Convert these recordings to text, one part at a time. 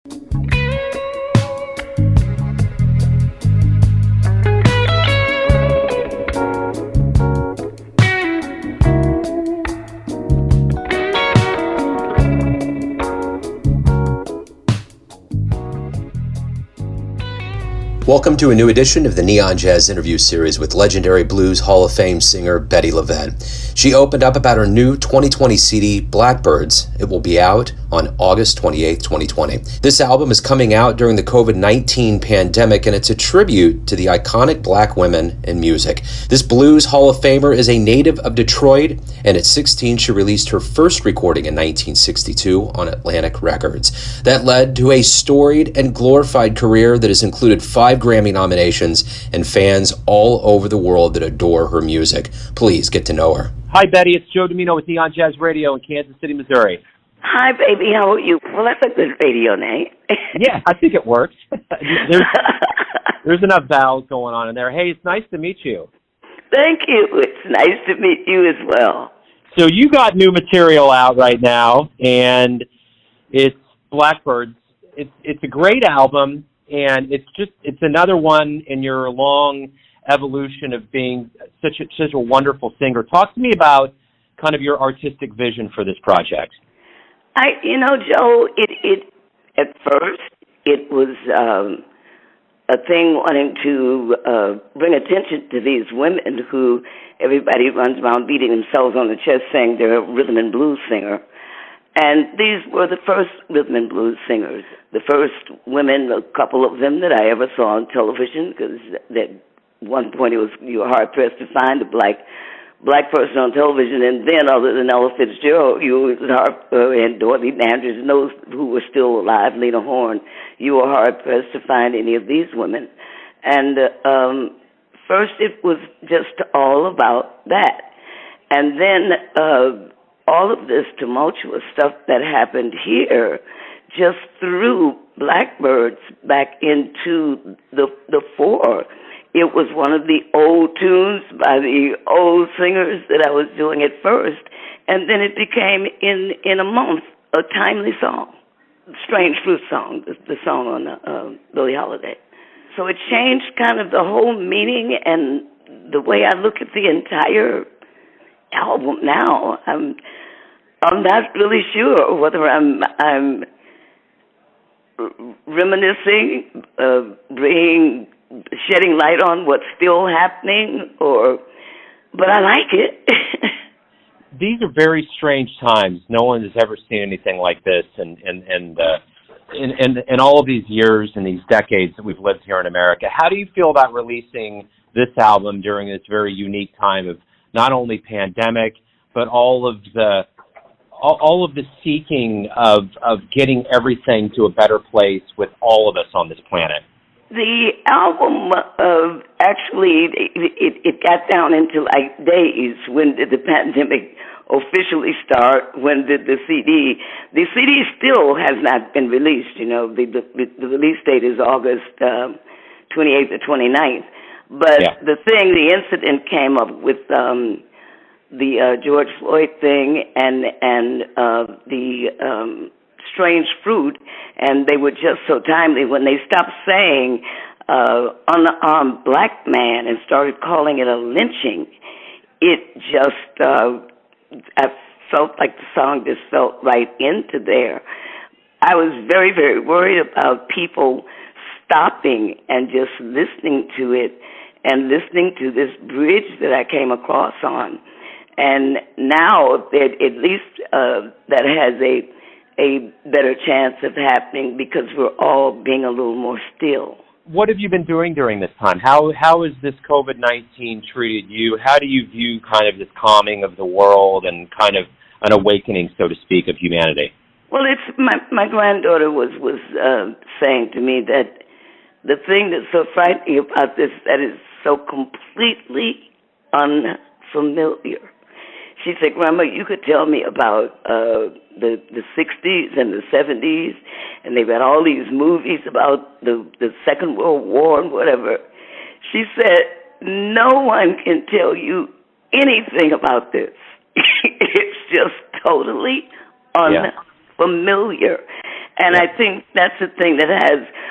Welcome to a new edition of the Neon Jazz interview series with legendary Blues Hall of Fame singer Bettye LaVette. She opened up about her new 2020 CD Blackbirds. It will be out on August 28, 2020. This album is coming out during the COVID-19 pandemic, and it's a tribute to the iconic black women in music. This Blues Hall of Famer is a native of Detroit, and at 16 she released her first recording in 1962 on Atlantic Records. That led to a storied and glorified career that has included 5 Grammy nominations and fans all over the world that adore her music. Please get to know her. Hi, Bettye. It's Joe Domino with Neon Jazz Radio in Kansas City, Missouri. Hi, baby. How are you? Well, that's a good radio name. Yeah, I think it works. There's enough vowels going on in there. Hey, it's nice to meet you. Thank you. It's nice to meet you as well. So you got new material out right now, and it's Blackbirds. It's a great album. And it's another one in your long evolution of being such a wonderful singer. Talk to me about kind of your artistic vision for this project. Joe, it at first it was a thing wanting to bring attention to these women who everybody runs around beating themselves on the chest saying they're a rhythm and blues singer. And these were the first rhythm and blues singers, the first women, a couple of them that I ever saw on television, because at one point you were hard-pressed to find a black person on television, and then other than Ella Fitzgerald, you and Dorothy Dandridge and those who were still alive, Lena Horne, you were hard-pressed to find any of these women. And first it was just all about that. And then all of this tumultuous stuff that happened here just threw Blackbirds back into the fore. It was one of the old tunes by the old singers that I was doing at first, and then it became, in a month, a timely song, Strange Fruit song, the song on Billie Holiday. So it changed kind of the whole meaning and the way I look at the entire album now. I'm not really sure whether I'm reminiscing, shedding light on what's still happening, but I like it. These are very strange times. No one has ever seen anything like this, and in all of these years and these decades that we've lived here in America. How do you feel about releasing this album during this very unique time of not only pandemic, but all of the seeking of getting everything to a better place with all of us on this planet? The album, actually, it got down into like days. When did the pandemic officially start? When did the CD? The CD still has not been released. You know, the release date is August 28th or 29th. But yeah. The incident came up with the George Floyd thing and the Strange Fruit, and they were just so timely. When they stopped saying unarmed black man and started calling it a lynching, it just, I felt like the song just felt right into there. I was very, very worried about people stopping and just listening to it and listening to this bridge that I came across on. And now that at least that has a better chance of happening because we're all being a little more still. What have you been doing during this time? How has this COVID-19 treated you? How do you view kind of this calming of the world and kind of an awakening, so to speak, of humanity? Well, it's my granddaughter was saying to me that the thing that's so frightening about this that is so completely unfamiliar. She said, Grandma, you could tell me about the 60s and the 70s, and they've got all these movies about the Second World War and whatever. She said, no one can tell you anything about this. It's just totally unfamiliar. And I think that's the thing that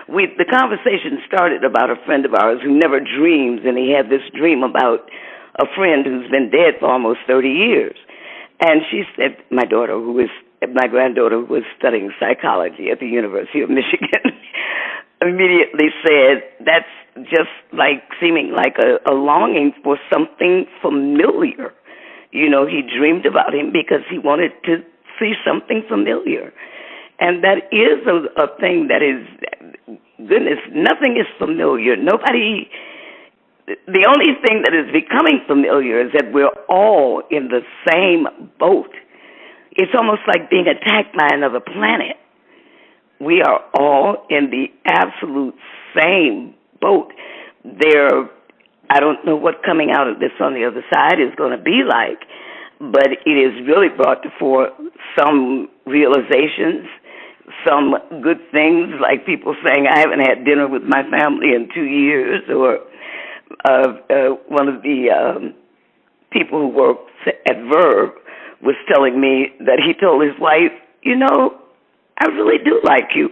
the conversation started about a friend of ours who never dreams, and he had this dream about a friend who's been dead for almost 30 years. And she said, my granddaughter who was studying psychology at the University of Michigan, immediately said, that's just like seeming like a longing for something familiar. You know, he dreamed about him because he wanted to see something familiar. And that is a thing that is, goodness, nothing is familiar. The only thing that is becoming familiar is that we're all in the same boat. It's almost like being attacked by another planet. We are all in the absolute same boat. I don't know what coming out of this on the other side is going to be like, but it has really brought to fore some realizations, some good things, like people saying, I haven't had dinner with my family in 2 years, or one of the people who works at Verb was telling me that he told his wife, you know, I really do like you.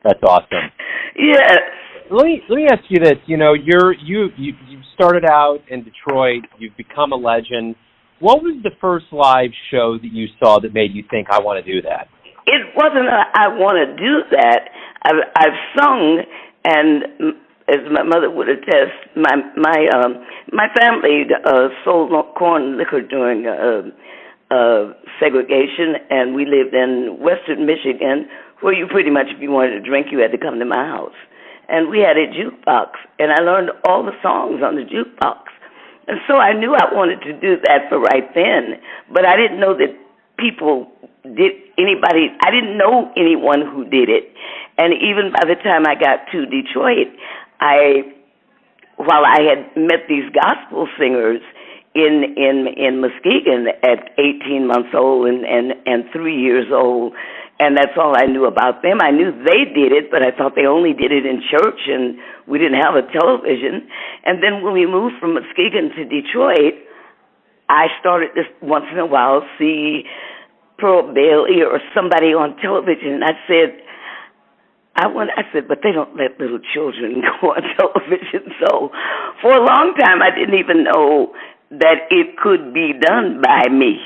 That's awesome. Yes. Let me ask you this. You know, you started out in Detroit. You've become a legend. What was the first live show that you saw that made you think, I want to do that? It wasn't I want to do that. I've sung, and as my mother would attest, my family sold corn liquor during segregation, and we lived in western Michigan, where you pretty much, if you wanted to drink, you had to come to my house. And we had a jukebox, and I learned all the songs on the jukebox. And so I knew I wanted to do that for right then, but I didn't know that I didn't know anyone who did it. And even by the time I got to Detroit, while I had met these gospel singers in Muskegon at 18 months old and 3 years old, and that's all I knew about them. I knew they did it, but I thought they only did it in church, and we didn't have a television. And then when we moved from Muskegon to Detroit, I started to once in a while see Pearl Bailey or somebody on television. And I said, but they don't let little children go on television. So for a long time, I didn't even know that it could be done by me.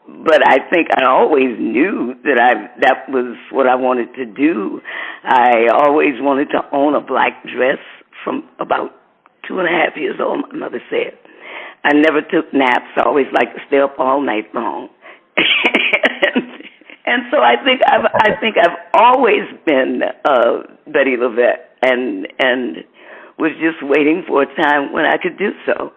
But I think I always knew that was what I wanted to do. I always wanted to own a black dress from about 2.5 years old, my mother said. I never took naps. I always liked to stay up all night long. And so I think I've always been Bettye LaVette, and was just waiting for a time when I could do so.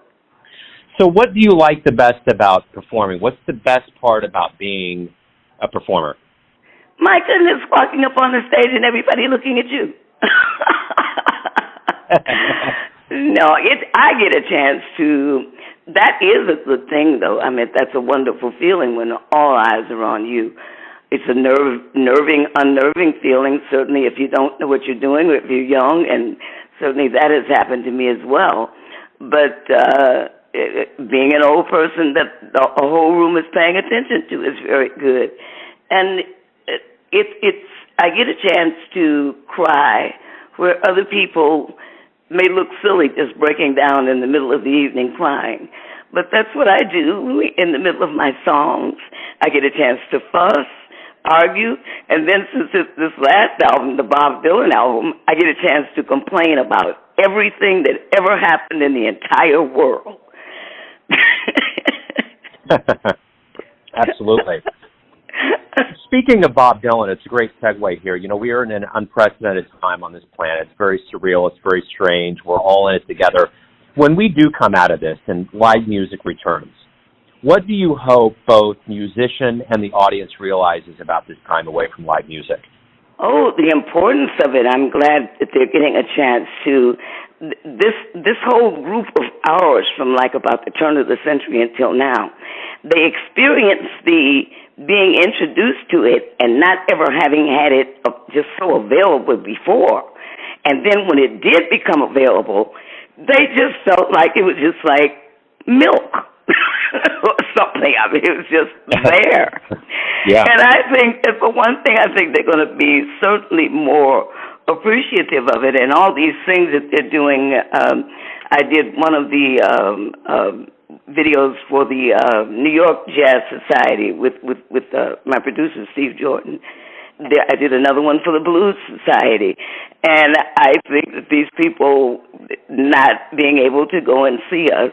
So what do you like the best about performing? What's the best part about being a performer? My goodness, walking up on the stage and everybody looking at you. No, I get a chance to. That is a good thing, though. I mean, that's a wonderful feeling when all eyes are on you. It's a unnerving feeling, certainly if you don't know what you're doing or if you're young, and certainly that has happened to me as well. But being an old person that the whole room is paying attention to is very good. And I get a chance to cry where other people may look silly just breaking down in the middle of the evening crying. But that's what I do in the middle of my songs. I get a chance to fuss, argue, and then since it's this last album, the Bob Dylan album, I get a chance to complain about everything that ever happened in the entire world. Absolutely. Speaking of Bob Dylan, it's a great segue here. You know, we are in an unprecedented time on this planet. It's very surreal. It's very strange. We're all in it together. When we do come out of this and live music returns, what do you hope both musician and the audience realizes about this time away from live music? Oh, the importance of it. I'm glad that they're getting a chance to. This whole group of ours from like about the turn of the century until now, they experienced the being introduced to it and not ever having had it just so available before. And then when it did become available, they just felt like it was just like milk. or something. I mean, it was just there. Yeah. And I think that for one thing, I think they're going to be certainly more appreciative of it, and all these things that they're doing. I did one of the videos for the New York Jazz Society with my producer Steve Jordan. I did another one for the Blues Society, and I think that these people not being able to go and see us,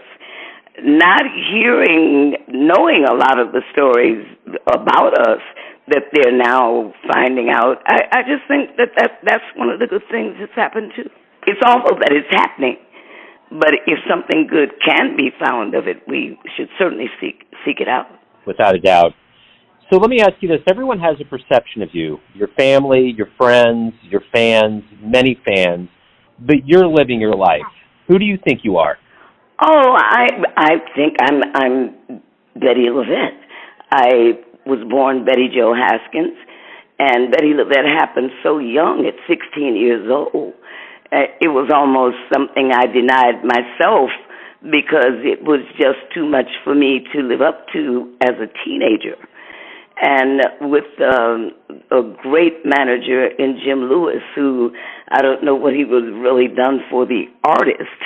not knowing a lot of the stories about us that they're now finding out. I just think that's one of the good things that's happened too. It's awful that it's happening, but if something good can be found of it, we should certainly seek it out. Without a doubt. So let me ask you this. Everyone has a perception of you, your family, your friends, your fans, many fans, but you're living your life. Who do you think you are? Oh, I think I'm Bettye LaVette. I was born Betty Jo Haskins, and Bettye LaVette happened so young at 16 years old. It was almost something I denied myself because it was just too much for me to live up to as a teenager. And with a great manager in Jim Lewis, who I don't know what he was really done for the artist,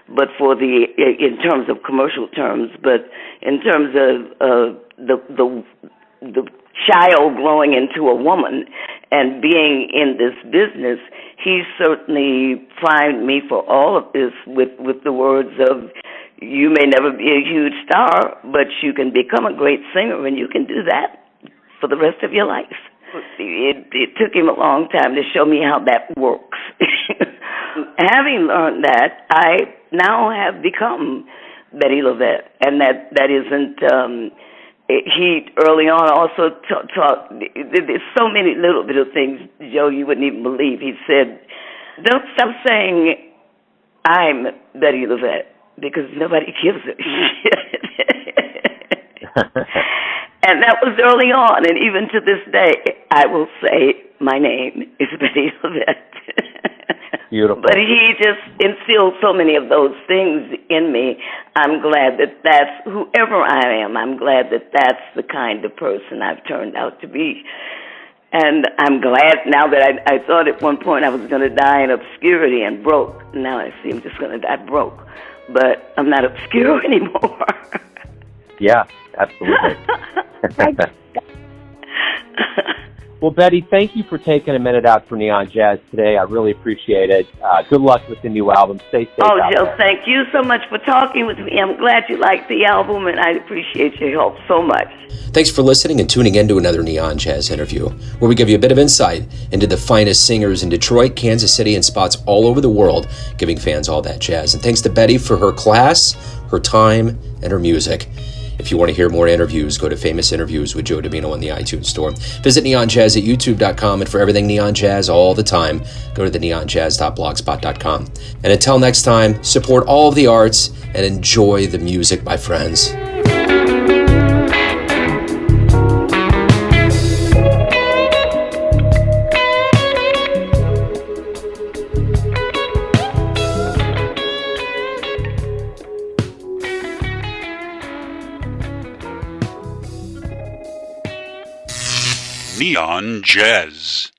but in terms of commercial terms, but in terms of the child growing into a woman and being in this business, he certainly primed me for all of this with the words of, you may never be a huge star, but you can become a great singer, and you can do that for the rest of your life. It took him a long time to show me how that works. Having learned that, I now have become Bettye LaVette, and that isn't. He early on also taught. There's so many little bit of things, Joe, you wouldn't even believe. He said, "Don't stop saying I'm Bettye LaVette because nobody gives a shit." And that was early on, and even to this day, I will say my name is Bettye LaVette. Beautiful. But he just instilled so many of those things in me. I'm glad that that's, whoever I am, I'm glad that that's the kind of person I've turned out to be. And I'm glad now that I thought at one point I was going to die in obscurity and broke. Now I see I'm just going to die broke. But I'm not obscure anymore. Yeah, absolutely. Well, Bettye, thank you for taking a minute out for Neon Jazz today. I really appreciate it. Good luck with the new album. Stay safe. Oh, Joe, thank you so much for talking with me. I'm glad you liked the album, and I appreciate your help so much. Thanks for listening and tuning in to another Neon Jazz interview, where we give you a bit of insight into the finest singers in Detroit, Kansas City, and spots all over the world, giving fans all that jazz. And thanks to Bettye for her class, her time, and her music. If you want to hear more interviews, go to Famous Interviews with Joe Domino on the iTunes Store. Visit neonjazz at youtube.com, and for everything Neon Jazz all the time, go to the neonjazz.blogspot.com. And until next time, support all of the arts and enjoy the music, my friends. Neon Jazz.